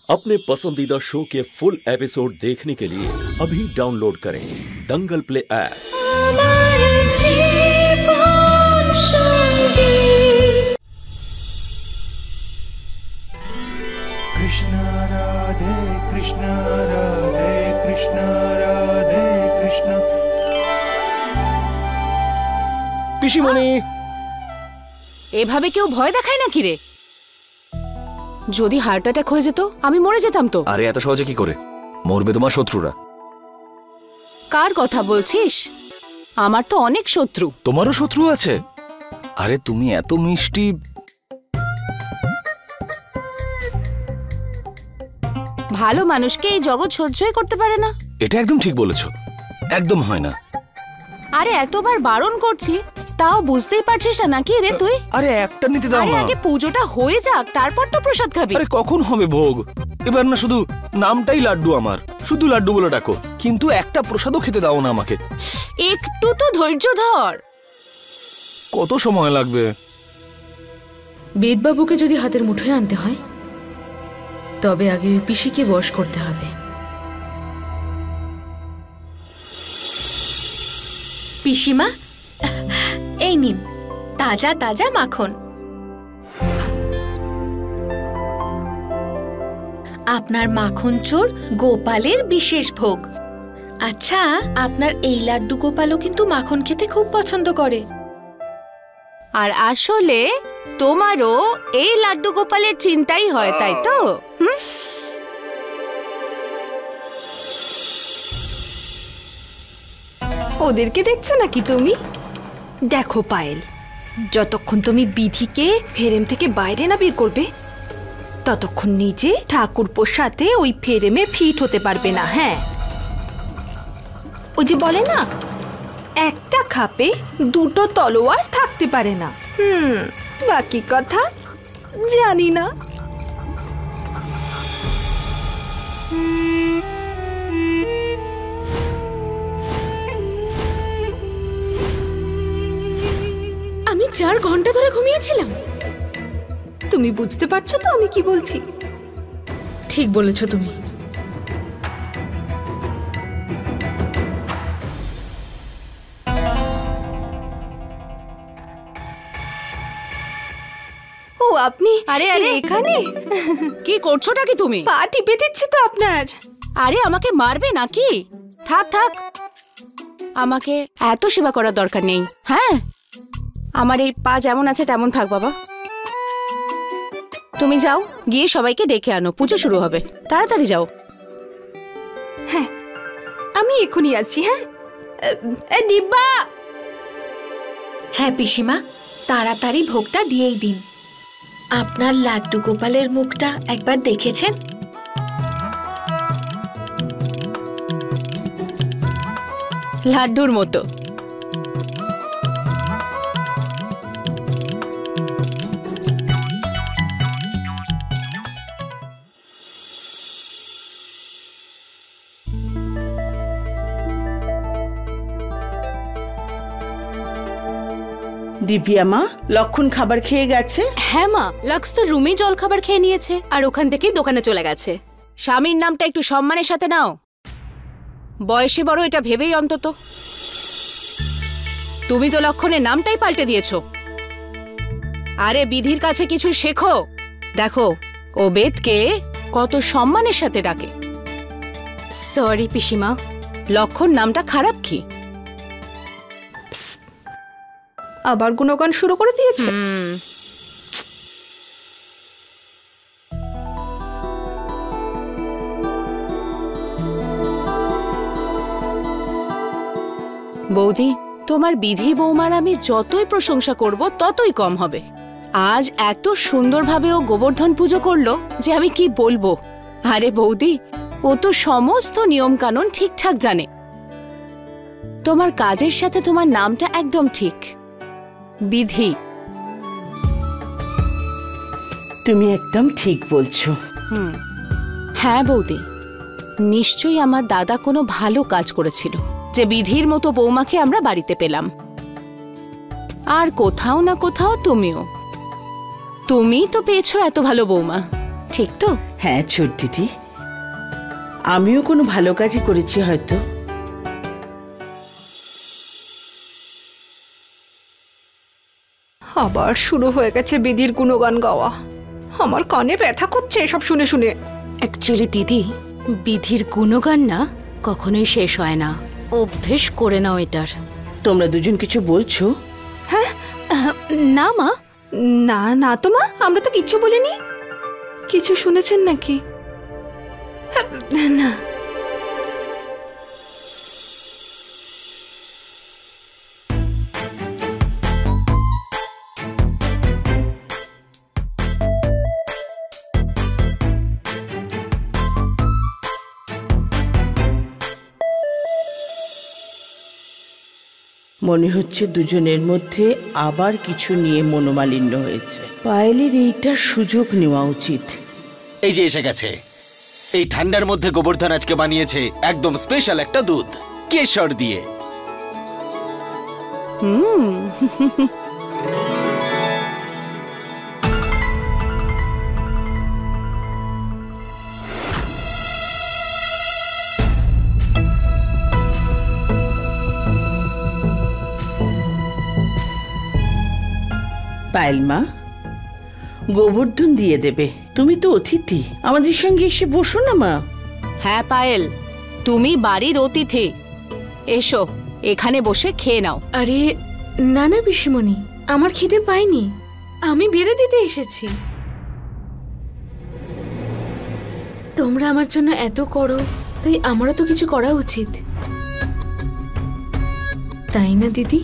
अपने पसंदीदा शो के फुल एपिसोड देखने के लिए अभी डाउनलोड करें दंगल प्ले ऐप। कृष्ण राधे कृष्ण राधे कृष्ण राधे कृष्ण। পিসিমণি এভাবে কেউ ভয় দেখায় নাকি রে? যদি হার্ট অ্যাটাক হয়ে যেত আমি মরে যেতাম তো। আরে এত সহজে কি করে মরবে তোমার শত্রুরা? কার কথা বলছিস? আমার তো অনেক শত্রু। তোমারও শত্রু আছে? আরে তুমি এত মিষ্টি। ভালো মানুষকে এই জগৎ সহ্যই করতে পারে না। এটা একদম ঠিক বলেছো, একদম হয় না। আরে এতবার বারণ করছি তাও বুঝতেই পারছিস না নাকি রে তুই? আরে একটা নিতে দাও না। আগে পুজোটা হয়ে যাক তারপর তো প্রসাদ খাবি। আরে কখন হবে ভোগ? এবার না শুধু নামটাই লাড্ডু, আমার শুধু লাড্ডু বলে ডাকো, কিন্তু একটা প্রসাদও খেতে দাও না আমাকে। একটু তো ধৈর্য ধর। কত সময় লাগবে? বেদবাবুকে যদি হাতের মুঠোয় আনতে হয় তবে আগে ওই পিসিকে বশ করতে হবে। পিসিমা, এই নিন তাজা তাজা মাখন। আপনার মাখন চোর গোপালের বিশেষ ভোগ। আচ্ছা, আপনার এই লাড্ডু গোপালও কিন্তু মাখন খেতে খুব পছন্দ করে। আর আসলে তোমারও এই লাড্ডু গোপালের চিন্তাই হয়, তাই তো? ওদেরকে দেখছো নাকি তুমি? দেখো পায়েল, যতক্ষণ তুমি বিধিকে ফেরেম থেকে বাইরে না বের করবে ততক্ষণ নিজে ঠাকুরপোর সাথে ওই ফেরেমে ফিট হতে পারবে না। হ্যাঁ, ওই যে বলে না, একটা খাপে দুটো তলোয়ার থাকতে পারে না। বাকি কথা জানি না। আমি 4 ঘন্টা ধরে ঘুমিয়েছিলাম। তুমি বুঝতে পারছো তো আমি কি বলছি? ঠিক বলেছো তুমি। ও আপনি? আরে আরে এখানে কি করছোটা কি তুমি? পা টিপে দিচ্ছি তো আপনার। আরে আমাকে মারবে নাকি? থাক থাক, আমাকে এত সেবা করার দরকার নেই। হ্যাঁ, আমার এই পা যেমন আছে তেমন থাক বাবা। তুমি যাও, গিয়ে সবাইকে ডেকে আনো, পুজো শুরু হবে। তাড়াতাড়ি যাও। হ্যাঁ, আমি এখনই আসছি। হ্যাঁ দিব্যা। হ্যাঁ পিসিমা, তাড়াতাড়ি ভোগটা দিয়েই দিন। আপনার লাড্ডু গোপালের মুখটা একবার দেখেছেন? লাড্ডুর মতো। দিব্যা মা, লক্ষণ খাবার খেয়ে গেছে? হ্যাঁ মা, লক্স তো রুমে জল খাবার খেয়ে নিয়েছে আর ওখান থেকেই দোকানে চলে গেছে। স্বামীর নামটা একটু সম্মানের সাথে নাও। বয়সে বড় এটা ভেবেই অন্তত। তুমি তো লক্ষণের নামটাই পাল্টে দিয়েছো। আরে বিধির কাছে কিছু শেখো। দেখো ও বেদকে কত সম্মানের সাথে ডাকে। সরি পিসিমা। লক্ষণ নামটা খারাপ কি? আবার গুণগান শুরু করে দিয়েছে। বৌদি, তোমার বিধি বৌমার আমি যতই প্রশংসা করব ততই কম হবে। আজ এত সুন্দরভাবে ও গোবর্ধন পুজো করলো যে আমি কি বলবো। আরে বৌদি, ও তো সমস্ত নিয়ম কানুন ঠিকঠাক জানে। তোমার কাজের সাথে তোমার নামটা একদম ঠিক, বিধি। তুমি একদম ঠিক বলছো। হ্যাঁ বৌদি, নিশ্চয়ই আমার দাদা কোনো ভালো কাজ করেছিল যে বিধির মতো বৌমাকে আমরা বাড়িতে পেলাম। আর কোথাও না কোথাও তুমিও। তুমি তো পেয়েছো এত ভালো বৌমা, ঠিক তো? হ্যাঁ ছোট দিদি, আমিও কোনো ভালো কাজই করেছি হয়তো। আবার শুরু হয়ে গেছে বিধির গুণগান গাওয়া। আমার কানে ব্যথা করছে এসব শুনে শুনে। অ্যাকচুয়ালি দিদি, বিধির গুণগান না কখনোই শেষ হয় না। অভ্যেস করে নাও এটার। তোমরা দুজন কিছু বলছো? না মা। না না তো মা, আমরা তো কিচ্ছু বলিনি। কিছু শুনেছেন নাকি? না। মনে হচ্ছে দুজনের মধ্যে আবার কিছু নিয়ে মনোমালিন্য হয়েছে। পায়েলের এইটার সুযোগ নেওয়া উচিত। এই যে এসে গেছে। এই ঠান্ডার মধ্যে গোবর্ধন আজকে বানিয়েছে একদম স্পেশাল একটা দুধ, কেশর দিয়ে। পায়েল মা, গোবর্ধন দিয়ে দেবে। তুমি তো অতিথি, আমাদের সঙ্গে এসে বসো না মা। হ্যাঁ পায়েল, তুমি বাড়ির অতিথি, এসো এখানে বসে খেয়ে নাও। আরে না না পিসিমণি, আমার খিদে পাইনি, আমি বেড়ে দিতে এসেছি। তোমরা আমার জন্য এত করো, তাই আমারও তো কিছু করা উচিত, তাই না দিদি?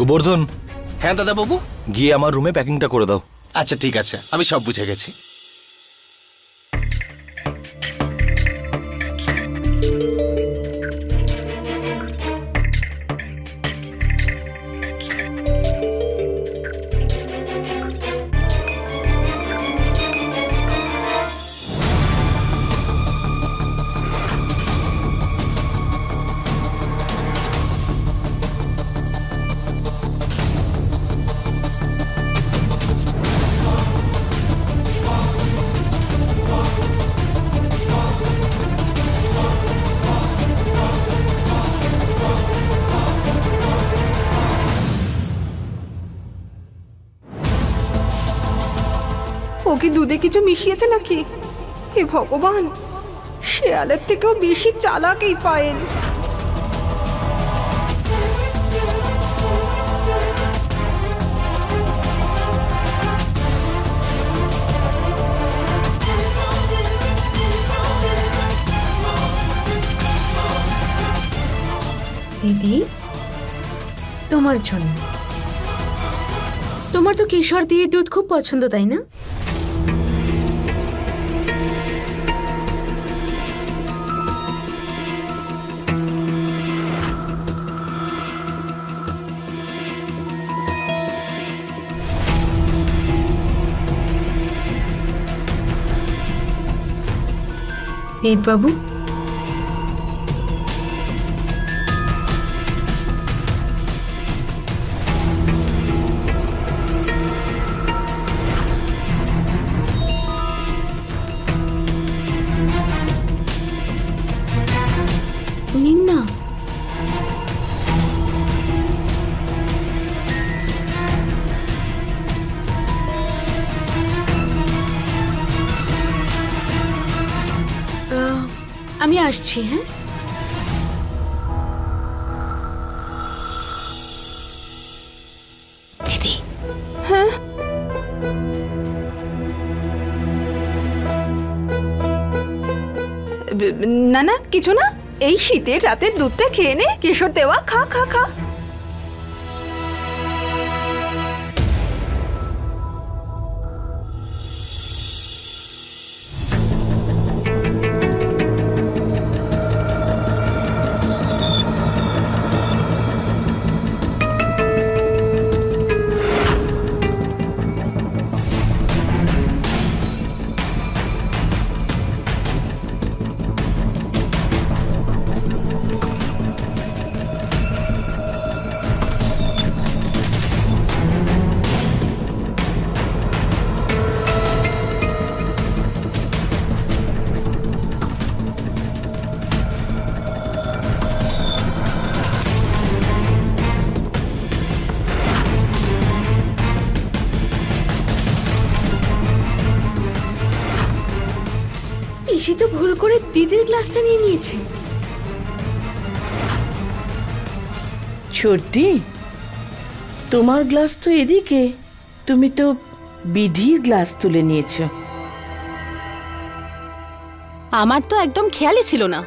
গোবর্ধন। হ্যাঁ দাদা বাবু। গিয়ে আমার রুমে প্যাকিংটা করে দাও। আচ্ছা ঠিক আছে, আমি সব বুঝে গেছি। ও কি দুধে কিছু মিশিয়েছে নাকি? হে ভগবান, শেয়ালের থেকেও বেশি চালাক এই পায়েল। দিদি, তোমার জন্য। তোমার তো কেশর দিয়ে দুধ খুব পছন্দ, তাই না? বেদ বাবু, নিন না। আমি আসছি। হ্যাঁ দিদি। হ্যাঁ না না, কিছু না। এই শীতের রাতের দুধটা খেয়ে নে, কেশর দেওয়া, খা খা খা। পিসি তো ভুল করে দিদির গ্লাসটা নিয়ে নিয়েছে। ছোটদি, তোমার গ্লাস তো এদিকে, তুমি তো বিধির গ্লাস তুলে নিয়েছো। আমার তো একদম খেয়ালই ছিল না।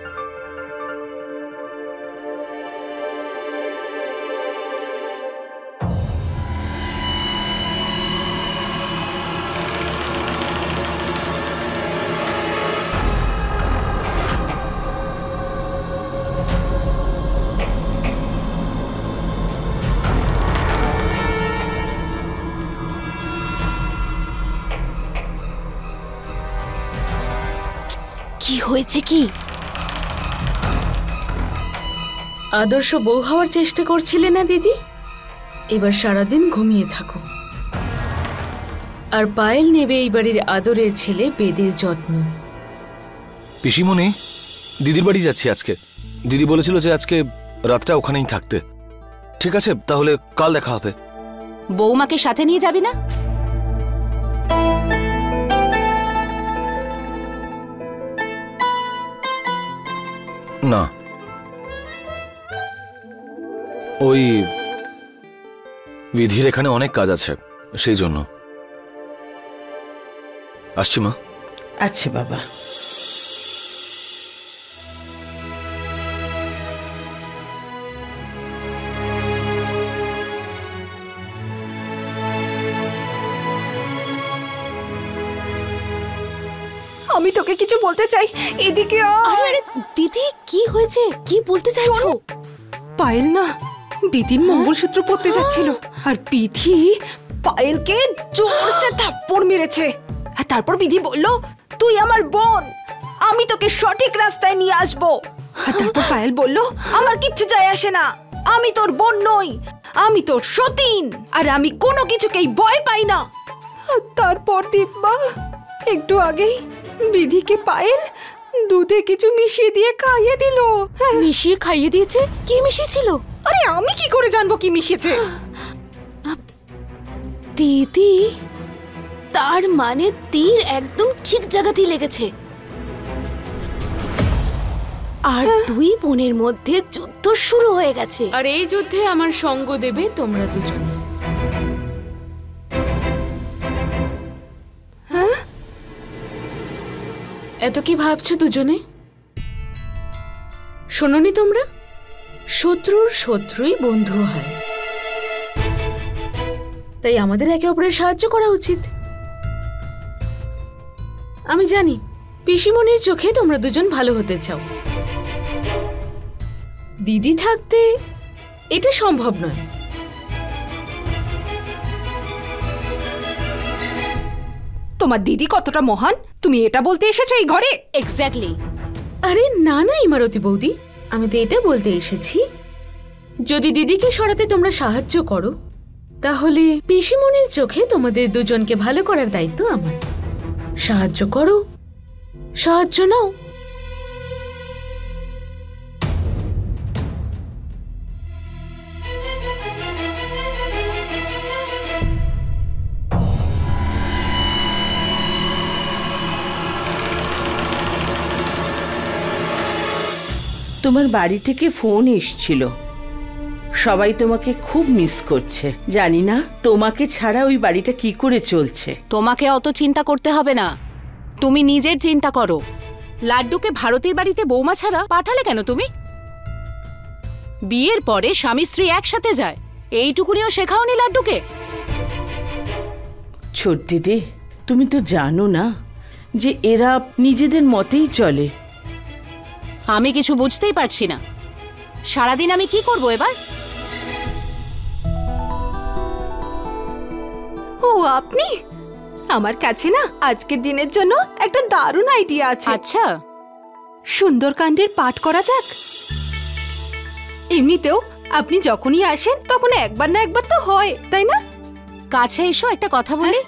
কি হয়েছে কি? আদর্শ বউ হওয়ার চেষ্টা করছিলে না দিদি? এবার সারাদিন ঘুমিয়ে থাকো। আর পায়েল নেবে এই বাড়ির আদরের ছেলে বেদের যত্ন। পিসিমণি, দিদির বাড়ি যাচ্ছি আজকে। দিদি বলেছিল যে আজকে রাতটা ওখানেই থাকতে। ঠিক আছে, তাহলে কাল দেখা হবে। বৌমাকে সাথে নিয়ে যাবি না? না, ওই বিধির এখানে অনেক কাজ আছে, সেই জন্য আসছি। মা, আচ্ছা বাবা। আমি তোকে কিছু বলতে চাই, এদিকে আয়। দিদি কি হয়েছে? কি বলতে চাইছো? পায়েল না বিধির মঙ্গলসূত্র পরতে যাচ্ছিল, আর বিধি পায়েলকে জোরসে থাপ্পড় মেরেছে। আর তারপর বিধি বলল, তুই আমার বোন, আমি তোকে সঠিক রাস্তায় নিয়ে আসবো। আর তারপর পায়েল বলল, আমার কিচ্ছু যায় আসে না, আমি তোর বোন নই, আমি তোর সতীন, আর আমি কোনো কিছুকেই ভয় পাই না। আর তারপর দিব্যা একটু আগেই বিধিকে পায়েল দুধে কিছু মিশিয়ে দিয়ে খাইয়ে দিল। মিশিয়ে খাইয়ে দিয়েছে? কি মিশিয়েছিল? আরে আমি কি করে জানবো কি মিশিয়েছে? দিদি, তার মানে তীর একদম ঠিক জায়গাতেই লেগেছে। আর দুই বোনের মধ্যে যুদ্ধ শুরু হয়ে গেছে। আর এই যুদ্ধে আমার সঙ্গ দেবে তোমরা দুজনে। হ্যাঁ, এত কি ভাবছো দুজনে? শোনোনি তোমরা, শত্রুর শত্রুই বন্ধু হয়, তাই আমাদের একে অপরের সাহায্য করা উচিত। আমি জানি পিসিমণির চোখে তোমরা দুজন ভালো হতে চাও। দিদি থাকতে এটা সম্ভব নয়। তোমার দিদি কতটা মহান তুমি এটা বলতে এসেছো এই ঘরে? এক্স্যাক্টলি। আরে না না ইমারতী বৌদি, আমি তো এটা বলতে এসেছি, যদি দিদিকে সরাতে তোমরা সাহায্য করো তাহলে পিসিমণির চোখে তোমাদের দুজনকে ভালো করার দায়িত্ব আমার। সাহায্য করো, সাহায্য নাও। তোমার বাড়ি থেকে ফোন এসেছিল, সবাই তোমাকে খুব মিস করছে। জানি না তোমাকে ছাড়া ওই বাড়িটা কি করে চলছে। তোমাকে অত চিন্তা করতে হবে না, তুমি নিজের চিন্তা করো। লাড্ডুকে ভারতীর বাড়িতে বৌমা ছাড়া পাঠালে কেন তুমি? বিয়ের পরে স্বামী স্ত্রী একসাথে যায়, এইটুকুনিও শেখাওনি লাড্ডুকে? ছোট দিদি, তুমি তো জানো না যে এরা নিজেদের মতেই চলে। আমি কিছু বুঝতেই পারছি না, সারাদিন আমি কি করব এবার? ও আপনি? আমার কাছে না আজকের দিনের জন্য একটা দারুণ আইডিয়া আছে। আচ্ছা, সুন্দরকাণ্ডের পাঠ করা যাক। এমনিতেও আপনি যখনই আসেন তখন একবার না একবার তো হয়, তাই না? কাছে এসো, একটা কথা বলি।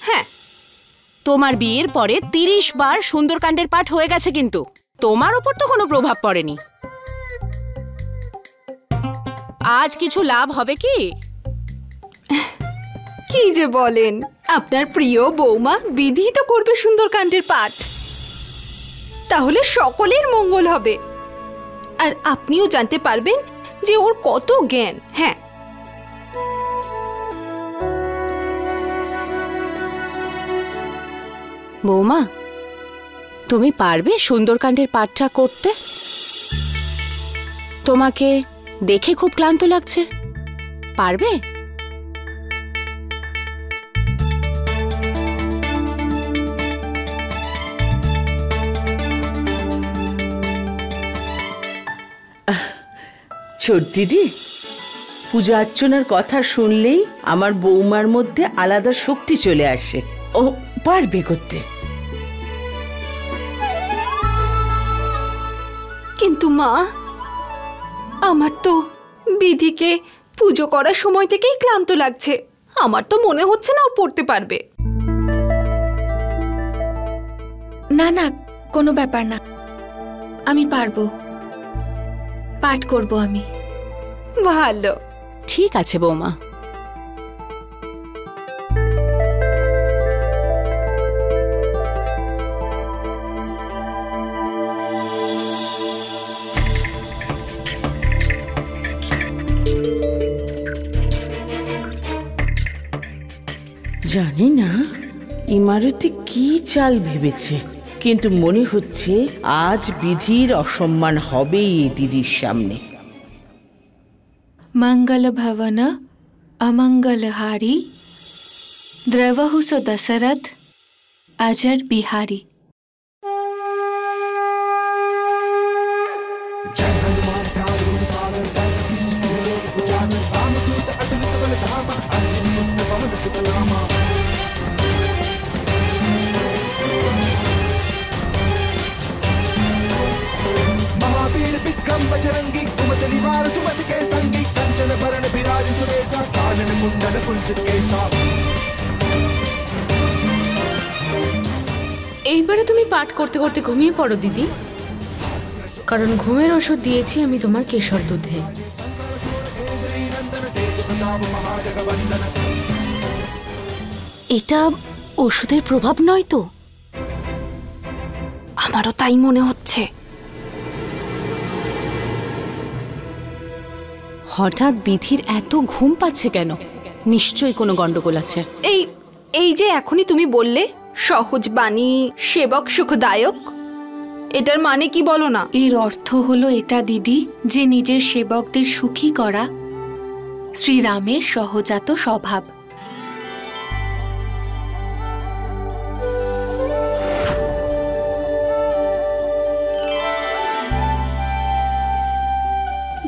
হ্যাঁ, তোমার বিয়ের পরে 30 বার সুন্দরকাণ্ডের পাঠ হয়ে গেছে, কিন্তু তোমার উপর তো কোনো প্রভাব পড়েনি। আজ কিছু লাভ হবে কি? কি যে বলেন, আপনার প্রিয় বৌমা বিধি তো করবে সুন্দরকাণ্ডের পাঠ, তাহলে সকলের মঙ্গল হবে। আর আপনিও জানতে পারবেন যে ওর কত জ্ঞান। হ্যাঁ, বৌমা, তুমি পারবে সুন্দরকাণ্ডের পাঠটা করতে? তোমাকে দেখে খুব ক্লান্ত লাগছে, পারবে? ছোট দিদি, পূজা অর্চনার কথা শুনলেই আমার বৌমার মধ্যে আলাদা শক্তি চলে আসে। ও পারবে করতে। কিন্তু মা, আমার তো বিধিকে পুজো করার সময় থেকেই ক্লান্ত লাগছে। আমার তো মনে হচ্ছে না ও পড়তে পারবে। না না, কোনো ব্যাপার না, আমি পারবো, পাঠ করব আমি। ভালো, ঠিক আছে বৌমা। জানি না ইমারতি কি চাল ভেবেছে, কিন্তু মনে হচ্ছে আজ বিধির অসম্মান হবেই এই দিদির সামনে। मंगल भवन अमंगलहारी द्रवहु सो दशरथ अजर बिहारी। महावीर विक्रम बजरंगी कुमत निवार सुमति के संगी कंचन भरण विराज सुरेशा कानन कुंडल कुंचित केशा। এইবারে তুমি পাঠ করতে করতে ঘুমিয়ে পড়ো দিদি, কারণ ঘুমের ওষুধ দিয়েছি আমি তোমার কেশর দুধে। এটা ওষুধের প্রভাব নয় তো? আমারও তাই মনে হচ্ছে। হঠাৎ বিধির এত ঘুম পাচ্ছে কেন? নিশ্চয়ই কোনো গন্ডগোল আছে। এই এই যে এখনই তুমি বললে সহজ বাণী সেবক সুখদায়ক, এটার মানে কি বলো না? এর অর্থ হলো এটা দিদি, যে নিজের সেবকদের সুখী করা শ্রীরামের সহজাত স্বভাব।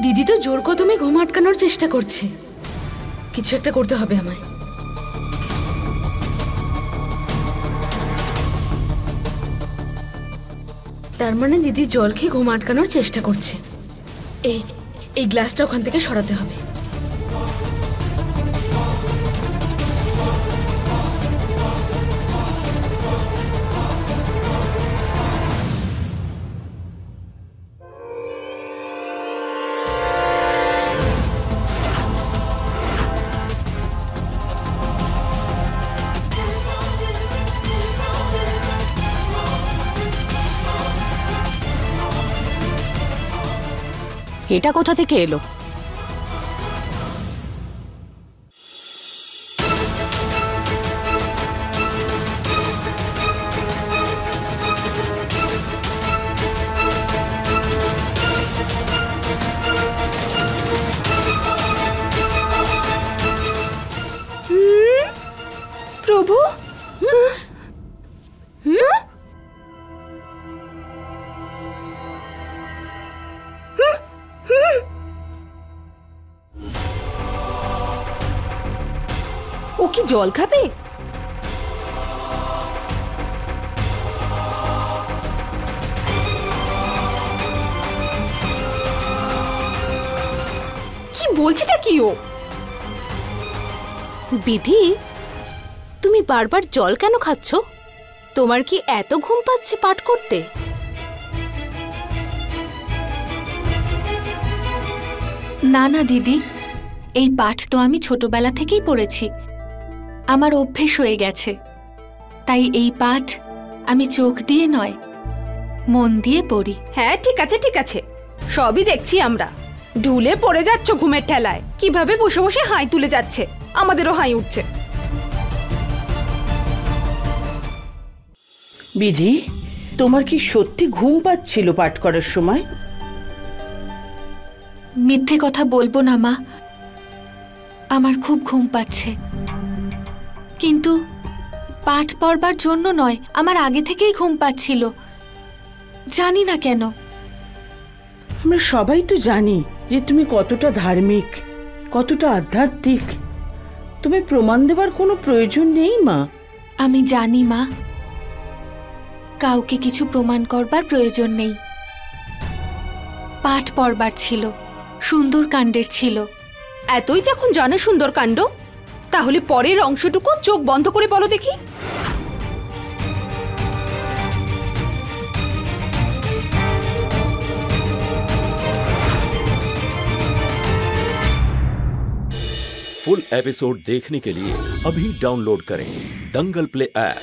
দিদি তো জোর কদমে ঘুম আটকানোর চেষ্টা করছে, কিছু একটা করতে হবে আমায়। তার মানে দিদি জল খেয়ে ঘুম আটকানোর চেষ্টা করছে। এই গ্লাসটা ওখান থেকে সরাতে হবে। এটা কোথা থেকে এলো? প্রভু, ও কি জল খাবে? কি বলছেটা কি ও? বিধি, তুমি বারবার জল কেন খাচ্ছ? তোমার কি এত ঘুম পাচ্ছে পাঠ করতে? না না দিদি, এই পাঠ তো আমি ছোটবেলা থেকেই পড়েছি। আমার অভ্যেস হয়ে গেছে, তাই এই পাঠ আমি চোখ দিয়ে নয়, মন দিয়ে পড়ি। হ্যাঁ ঠিক আছে ঠিক আছে, সবই দেখছি আমরা। ঢুলে পড়ে যাচ্ছ ঘুমের ঠেলায়, কিভাবে বসে বসে হাই তুলে যাচ্ছে, আমাদেরও হাই উঠছে। বিধি, তোমার কি সত্যি ঘুম পাচ্ছিল পাঠ করার সময়? মিথ্যে কথা বলবো না মা, আমার খুব ঘুম পাচ্ছে, কিন্তু পাঠ পড়বার জন্য নয়, আমার আগে থেকেই ঘুম পাচ্ছিল, জানি না কেন। আমরা সবাই তো জানি যে তুমি কতটা ধার্মিক, কতটা আধ্যাত্মিক। তুমি প্রমাণ দেবার কোনো প্রয়োজন নেই মা। আমি জানি মা, কাউকে কিছু প্রমাণ করবার প্রয়োজন নেই। পাঠ পড়বার ছিল, সুন্দরকাণ্ডের ছিল। এতই যখন জানো সুন্দরকাণ্ড, তাহলে পরের অংশটুকু চোখ বন্ধ করে বলো দেখি। फुल एपिसोड देखने के लिए अभी डाउनलोड करें दंगल प्ले ऐप।